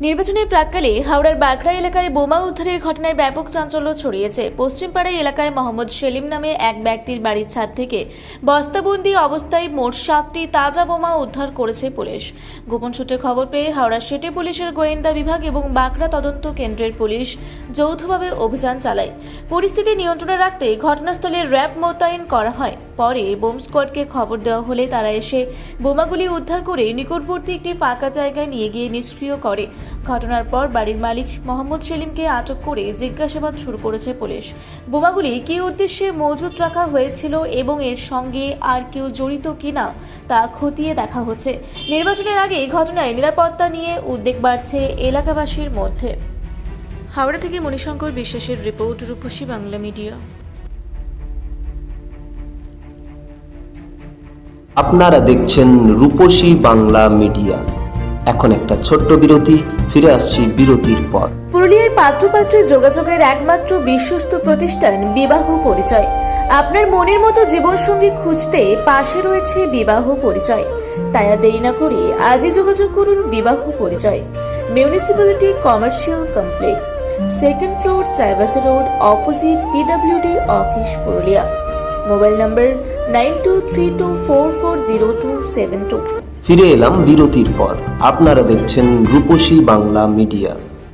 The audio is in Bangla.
নির্বাচনের প্রাক্কালে হাওড়ার বাগড়া এলাকায় বোমা উদ্ধারের ঘটনায় ব্যাপক চাঞ্চল্য ছড়িয়েছে। পশ্চিমপাড়া এলাকায় মোহাম্মদ সেলিম নামে এক ব্যক্তির বাড়ির ছাদ থেকে বস্তাবন্দি অবস্থায় মোট 7টি তাজা বোমা উদ্ধার করেছে পুলিশ। গোপন সূত্রে খবর পেয়ে হাওড়া সিটি পুলিশের গোয়েন্দা বিভাগ এবং বাগড়া তদন্ত কেন্দ্রের পুলিশ যৌথভাবে অভিযান চালায়। পরিস্থিতি নিয়ন্ত্রণে রাখতে ঘটনাস্থলে র্যাব মোতায়েন করা হয়। পরে বোম স্কোয়াডকে খবর দেওয়া হলে তারা এসে বোমাগুলি উদ্ধার করে নিকটবর্তী একটি ফাঁকা জায়গায় নিয়ে গিয়ে নিষ্ক্রিয় করে। ঘটনার পর বাড়ির মালিক মোহাম্মদ সেলিমকে আটক করে জিজ্ঞাসাবাদ শুরু করেছে পুলিশ। বোমাগুলি কী উদ্দেশ্যে মজুত রাখা হয়েছিল এবং এর সঙ্গে আর কেউ জড়িত কিনা তা খতিয়ে দেখা হচ্ছে। নির্বাচনের আগে ঘটনায় নিরাপত্তা নিয়ে উদ্বেগ বাড়ছে এলাকাবাসীর মধ্যে। হাওড়া থেকে মণিশঙ্কর বিশ্বাসের রিপোর্ট, রূপসী বাংলা মিডিয়া। আপনারা দেখছেন রূপসী বাংলা মিডিয়া। এখন একটা ছোট্ট বিরতি, ফিরে আসছি বিরতির পর। পুরুলিয়ায় পাত্রপাত্রী যোগাযোগের একমাত্র বিশ্বস্ত প্রতিষ্ঠান বিবাহ পরিচয়। আপনার মনের মতো জীবনসঙ্গী খুঁজতে পাশে রয়েছে বিবাহ পরিচয়। তাই আর দেরি না করে আজই যোগাযোগ করুন বিবাহ পরিচয়। Municipality commercial complex, 2nd floor, Chaibasa road, opposite PWD office, Purulia. Mobile নম্বর 9232440272। ফিরে এলাম বিরতির পর। আপনারা দেখছেন রূপসী বাংলা মিডিয়া।